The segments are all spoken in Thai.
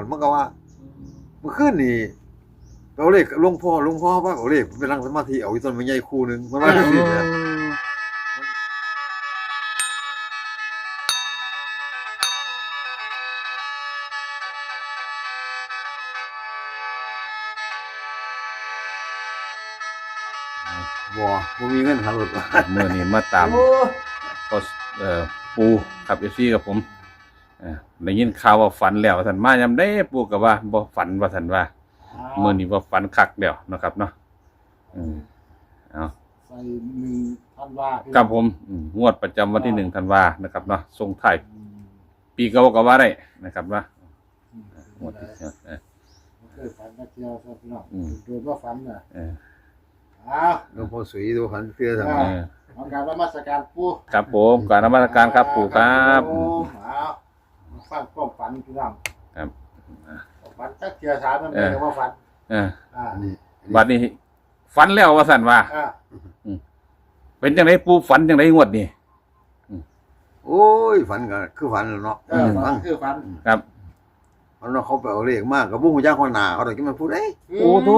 มันก็ว่าเมื่อคืนนี่เอาเลขหลวงพ่อว่าเอาเลขไปนั่งสมาธิเอาอีต้นไม้ใหญ่คู่นึงมันว่าสิเนี่ยบ่มีเงินขับรถ เมื่อนี้มาตามก็ปูครับFCกับผมได้ยินข่าวว่าฝันแล้วท่านมายามได้ปูก็ว่าบ่ฝันว่าท่านว่าเมื่อนี้บ่ฝันคักแล้วนะครับเนาะเอาใส่1,000 ธันวาครับผมงวดประจำวันที่1ธันวานะครับเนาะส่งท้ายปีเก่าก็ว่าได้นะครับว่างวดที่เคยฝันนักเที่ยวครับพี่น้องโดยว่าฝันน่ะหลวงพ่อสุยดูขันเสื้อทำไมทำการนมัสการปู่ครับผมการนมัสการครับปู่ครับฟังความฝันพี่น้องครับฝันจักเที่ยวถามมันเป็นว่าฝันนี่บัดนี้ฝันแล้วว่าสั่นว่าเป็นจังไดปู่ฝันจังไดงวดนี้โอ้ยฝันก็คือฝันแล้วเนาะฝันคือฝันครับมันเขาไปเอาเลขมากกับบุ้งหูยักษ์คนหนาเขาตะกี้มันพูดโอ้โธ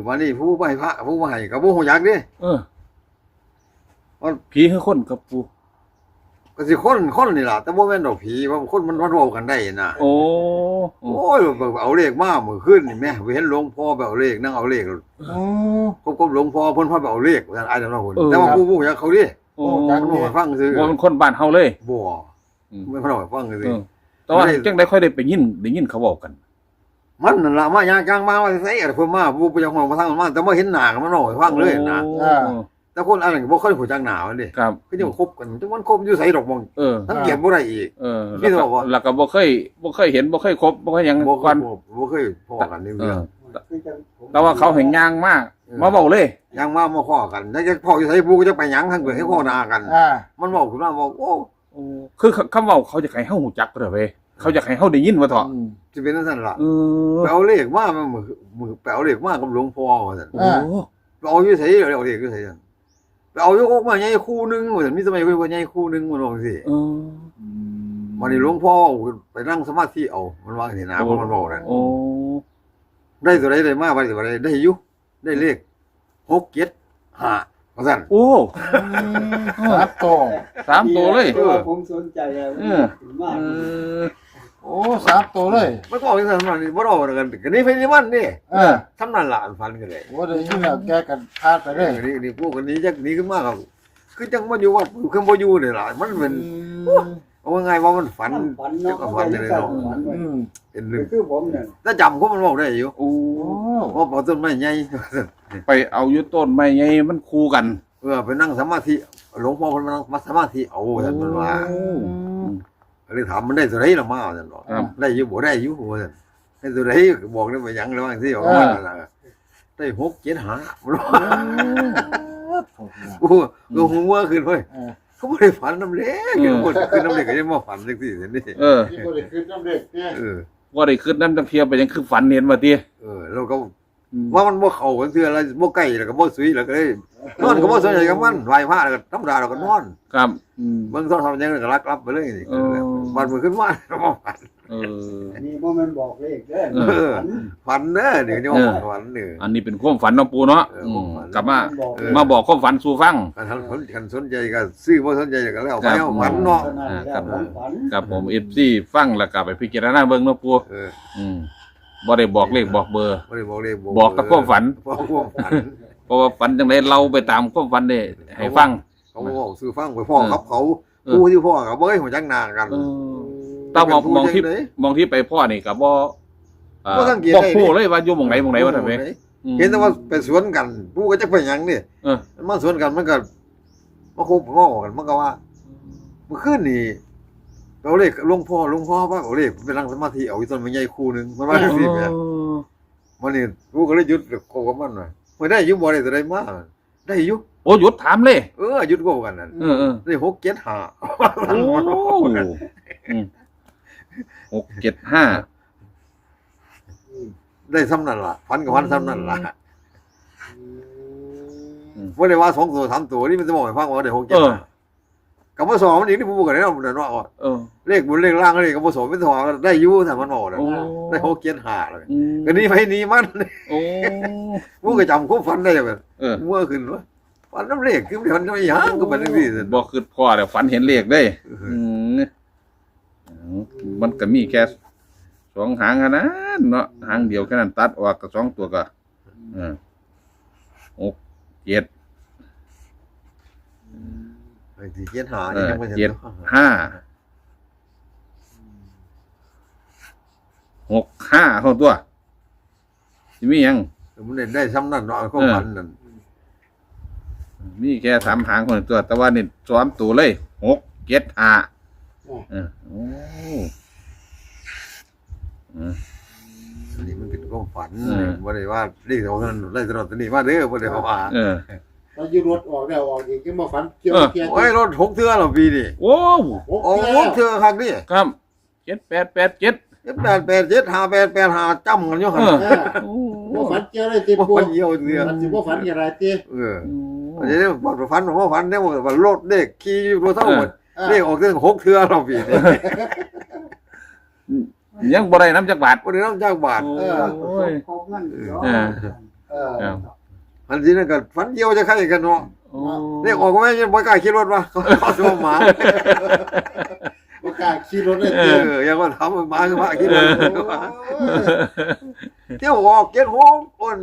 วันนี้ผู้ไปพระผู้มาให้กับบุ้งหูยักษ์ดิผีคือคนกับปู่ก็สิคนนี่ล่ะแต่บ่แม่นดอกผีว่าคนมันเว้ากันได้น่ะโอ้ยเอาเลขมามื้อคืนนี่แม่ไปเห็นหลวงพ่อไปเอาเลขนั่งเอาเลขก็หลวงพ่อเพิ่นพาไปเอาเลขว่าอาจจะเนาะพุ่นแต่ว่าผู้หูยักษ์เขาดิจักบ่ฟังซื่อบ่เป็นคนบ้านเฮาเลยบ่ไม่พาไปฟังซื่อแต่ว่าจังได้ค่อยได้ไปยินเขาเว้ากันมันนั่นล่ะมายางกลางมาว่าไสเพิ่นมาผู้ยังมาทางมาแต่บ่เห็นหน้ามันเนาะฟังเลยนะแต่คนอันนั้นบ่ค่อยฮู้จักหน้ามันดิครับคือจังคบกันจังมันคบอยู่ไสดอกบ่ทั้งเก็บบ่ได้อีกแล้วก็บ่เคยเห็นบ่เคยคบบ่เคยหยังก่อนบ่เคยพ้อกันนี่แต่ว่าเขาเห็นย่างมากมาเว้าเลยย่างมาพ้อกันถ้าจะพ้ออยู่ไสผู้ก็จะไปหยังทั้งเกิดให้พ้อหน้ากันมันเว้าขึ้นมาบอกโอ้คือคำเว้าเขาจะให้เฮาฮู้จักเด้อเว้ยเขาอยากให้เฮาได้ยินว่าเถาะสิเป็นจังซั่นล่ะไปเอาเลขมามือไปเอาเลขมากับหลวงพ่อว่าซั่นไปเอาอยู่ไสเอาเลขอยู่ไสซั่นไปเอาอยู่มาใหญ่คู่นึงว่าซั่นมีสมัยว่าใหญ่คู่นึงมันว่าจังซี่วันนี้หลวงพ่อไปนั่งสมาธิเอามันว่าสินะมันบอกนั่นได้ตัวใดได้มาไปตัวใดได้อยู่ได้เลข6 7 5ว่าซั่นโอ้3 ตัวเลยผมสนใจมากโอ้3 ตัวเลยมันก็จังซั่นนี่บ่รอกันก็นี่ไผนี่มันนี่ทำนั่นล่ะฝันกันเลยโอ้ได้ยินแล้วแกกันพาดไปเลยนี่พวกกันนี้จักหนีขึ้นมาครับคือจังบ่อยู่วัดคือบ่อยู่นี่ล่ะมันเป็นเอาไงว่ามันฝันจักฝันเลยเนาะเป็นนึงคือผมเนี่ยถ้าจำก็มันบอกได้อยู่โอ้ว่าเอาต้นไม้ใหญ่ไปเอาอยู่ต้นไม้ใหญ่มันคู่กันไปนั่งสมาธิหลวงพ่อเพิ่นมาสมาธิเอาซั่นมันว่าเลยถามมันได้ตัวใดล่ะมาซั่นบ่ได้อยู่บ่ได้อยู่ว่าซั่นได้ตัวใดบอกได้บ่หยังแล้วจังซี่ว่าได้6 7 5มันว่าโอ้หัวขึ้นเว้ยเขาบ่ได้ฝันนำเล็กคือน้ำเล็กก็ยังบ่ฝันจังซี่นี่บ่ได้ขึ้นน้ำเล็กบ่ได้ขึ้นน้ำจังเทียไปยังคือฝันเห็นว่าติแล้วก็ว่ามันบ่เข้ากันเทื่ออะไรบ่ใกล้แล้วก็บ่สุยแล้วก็เลยนอนก็บ่สนใจกับมันไหว้พระแล้วก็ธรรมดาแล้วก็นอนครับเบิ่งโทรศัพท์ยังก็รับไปเลยนี่วันมื้อขึ้นมาบ่ฝันนี่บ่แม่นบอกเลขเด้อฝันเด้อเดี๋ยวนี้ฝันเด้ออันนี้เป็นความฝันเนาะปู่เนาะกลับมาบอกความฝันสู่ฟังคันสนใจก็ซื้อบ่สนใจก็แล้วไปเอาฝันเนาะครับผม FC ฟังแล้วก็ไปพิจารณาเบิ่งเนาะปู่บ่ได้บอกเลขบอกเบอร์บ่ได้บอกเลขบอกแต่ความฝันเพราะว่าฝันจังได๋เราไปตามความฝันได้ให้ฟังเขาบอกซื้อฟังไปพ่อครับเขาผู้ที่พ่อก็บ่ให้หัวจักหน้ากันตามมองที่ไปพ่อนี่ก็บ่ฮู้เลยว่าอยู่หม่องไหนว่าซั่นแหมเห็นแต่ว่าไปสวนกันผู้ก็จักไปหยังนี่มันสวนกันมันก็มาคบง้อกันมันก็ว่าเมื่อคืนนี่เอาเลขหลวงพ่อว่าเอาเลขไปนั่งสมาธิเอาอีต้นไม้ใหญ่คู่นึงมันว่าจังซี่แหมมันนี่ผู้ก็เลยหยุดโกกับมันน่ะไม่ได้อยู่บ่ได้ตัวใดมาได้อยู่โอ้หยุดถามเลยหยุดโกกันนั่นได้6 7 5โอ้6 7 5ได้ซ้ำนั่นล่ะฝันกับฝันซ้ำนั่นล่ะบ่ได้ว่า2 ตัว 3 ตัวนี่มันจะบอกให้ฟังว่าได้6 7 กับบ่สองมันอีกที่ผู้กันได้เนาะเนาะ เลขบนเลขล่างเลขกับผสมเป็นทองได้อยู่ถ้ามันบอกนะ โอ้ ได้6เกียรหาเลย อืม ก็นี่ไปนี่มัน โอ้ ผู้ก็จำควบฝันได้แบบ เออ เมื่อขึ้นว่าฝันน้ำเลขคือมันไม่ยากก็เป็นที่สิ บ่คือพ่อแล้วฝันเห็นเลขได้มันก็มีแค่สองหางเท่านั้นเนาะหางเดียวแค่นั้นตัดออกก็สองตัวก็6 7 ไอ้ที่เกียรหานี่ยังไม่ 7 5 6 5เท่าตัวสิมีหยัง มันได้ซ้ำนั่นเนาะก็ฝันนั่น มีแค่3หางคนตัว แต่ว่านี่ซ้อมตัวเลย6 7 5โอ้ อันนี้มันเป็นความฝันบ่ได้ว่าเลขของนั้นได้ตลอดตัวนี้มาเด้อบ่ได้เขาว่า เราอยู่รถออกแล้วออกอีกก็มาฝันเกี่ยวเกียร์ โอ้ยรถ6เทื่อแล้วปีนี้ โอ้ โอ้6เทื่อครั้งนี้ ครับ7887 887 5885จำกันอยู่หั่น บ่ฝันเกี่ยวเลยติ บ่ ปู ฝันเดียวเทื่อ มันสิบ่ฝันอะไรติ อันนี้บ่ฝันบ่ฝันเนี่ยว่ารถเลขขี่รถเท่าหมดเลขออกถึง6เทื่อแล้วปีนี้ ยังบ่ได้น้ำจักบาท บ่ได้นำจากบาท โอ้ย ครบนั่นเนาะ ครับ อันนี้นั่นก็ฝันเดียวจะใครกันเนาะ โอ้ เลขออกก็แม่ยังบ่กล้าขี่รถว่ะเขาสิมาหมา บ่กล้าขี่รถเลย ยังว่าทำหมาคือหมาขี่รถเที่ยวออก7 6อ้น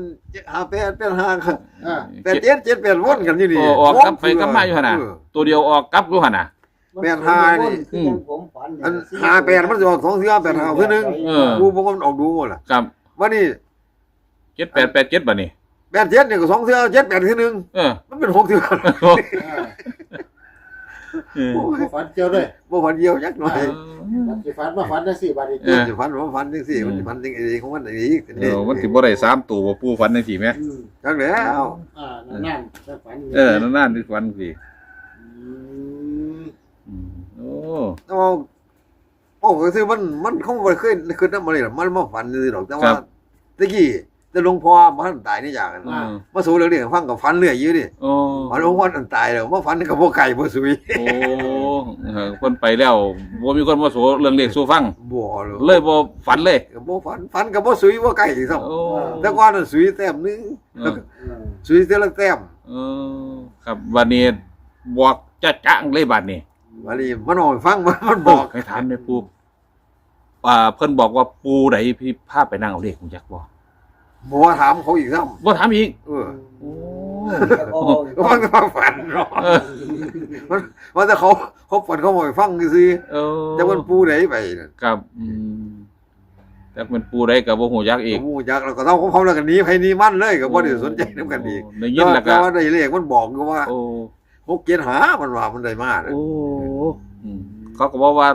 58เป็น5ครับ87 78วนกันอยู่นี่ ออกกลับไปกลับมาอยู่หั่นน่ะตัวเดียวออกกลับอยู่หั่นน่ะ ผมฝัน อัน58มันสิออก2เทื่อ85เทื่อนึงกูบ่มันออกดูหมดล่ะ ครับ วันนี้ 7887บัดนี้ 87นี่ก็2เทื่อ78เทื่อนึงมันเป็น6เทื่อ บ่ฝันเกี่ยวเลย บ่ฝันเดียวจักหน่อย มันสิฝันมาฝันได้สิบัดนี้ มันสิฝันว่าฝันจังซี่มันสิฝันจังได๋ของมันอีก มันสิบ่ได้3ตัวบ่ปู่ฝันจังซี่แหม จังแล้ว นั่นจะฝัน นานๆที่ฝันสิโอ้ โอ้ก็คือมันคงบ่เคยคือนำบ่ได้หรอกมันมาฝันซื่อๆดอกแต่ว่าตะกี้แต่หลวงพ่อบ่ทันตายนี่อย่างนั้นมาสู่เรื่องฟังก็ฝันเรื่อยอยู่ดิ โอ้ ฝันหลวงพ่อทันตายแล้วมาฝันก็บ่ไกลบ่สุย โอ้เพิ่นไปแล้วบ่มีคนมาโสเรื่องเลขสู่ฟัง บ่เลย เลยบ่ฝันเลย ก็บ่ฝันก็บ่สุยบ่ไกลซ้ำ โอ้ แต่ก่อนน่ะสุยแต้มนึงสุยแต่ละแต้ม ครับวันนี้บอกจะจังเลยบัดนี้ วันนี้มันเอาให้ฟังมันบอก ให้ถามได้ปูเพิ่นบอกว่าปูใดพี่พาไปนั่งเอาเลขผมจักบ่ บ่ถามเขาอีกซ้ำ บ่ถามอีก โอ้ โอ้ ฟังแต่ว่าฝันเนาะมันว่าแต่เขาฝันเขาบ่ให้ฟังซื่อแต่มันปูไหนไปนั่น ครับแต่มันปูใดก็บ่ฮู้จักอีก ปูจักแล้วก็เท่าของเขาแล้วกันนี้ไผนี้มันเลยก็บ่ได้สนใจนำกันอีก ได้ยินแล้วก็ ว่าได้เลขมันบอกอยู่ว่า โอ้ 6 7หามันว่ามันได้มา โอ้เขาก็บอกว่า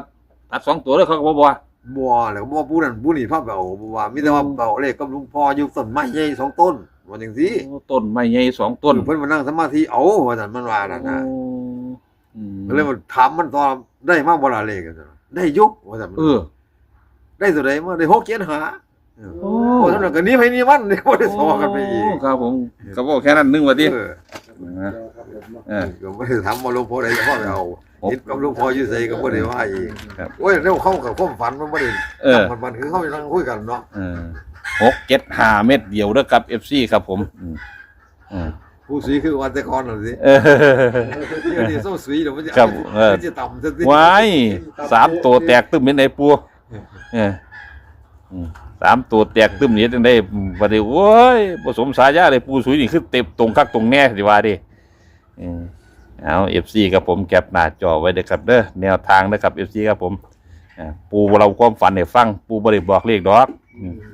ตัด2ตัวเด้อเขาก็บ่ว่า บ่แล้วบ่ปูนั่นปูนี่พาไปเอาบ่ว่ามีแต่ว่าเอาเลขกับหลวงพ่ออยู่ต้นไม้ใหญ่2ต้นว่าจังซี่ ต้นไม้ใหญ่2ต้น เพิ่นมานั่งสมาธิเอาว่าซั่นมันว่านั่นน่ะ อืม ก็เลยมาถามมันตอนได้มาบ่ล่ะเลขกันซั่นได้อยู่ว่าซั่นได้ตัวใดมาได้6 7หาโอ้ซั่นก็นี้ไผนี่มันบ่ได้สอกันไปอีก ครับผมก็บอกแค่นั้นนึงว่าติ ก็บ่ได้ถามว่าหลวงพ่อใดก็พอไปเอาเฮ็ดกับหลวงพ่ออยู่ไสก็บ่ได้ว่าอีกโอ้ยแล้วเขากับความฝันมันบ่ได้มันคือเขานั่งคุยกันเนาะ 6 7 5เม็ดเดียวเด้อครับ FC ครับผมผู้สีคือวันแต่ก่อนน่ะสิเดี๋ยวนี้โซสุยเดี๋ยวมันจะต่ำซะสิ ว้าย3ตัวแตกตึ้มเป็นไอ้ปู3ตัวแตกตึ้มนี่จังได้บ่ได้โอ้ยผสมสายาเลยปูสุยนี่คือเต็มตรงคักตรงแน่สิว่าดิเอา FC ครับผมแคปหน้าจอไว้เด้อครับเด้อแนวทางนะครับ FC ครับผมปูเราความฝันให้ฟังปูบ่ได้บอกเลขดอก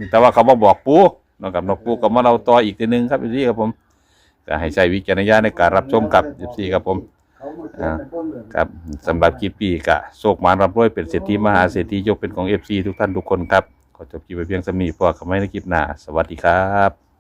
แต่ว่าเขามาบอกปูเนาะครับนกปูก็มาเล่าต่ออีกทีนึงครับ FC ครับผมก็ให้ใช้วิจารณญาณในการรับชมกับ FC ครับผมครับสำหรับคลิปนี้ก็โชคหมานร่ำรวยเป็นเศรษฐีมหาเศรษฐียกเป็นของ FC ทุกท่านทุกคนครับขอจบคลิปไปเพียงเท่านี้พอกันใหม่ในคลิปหน้าสวัสดีครับ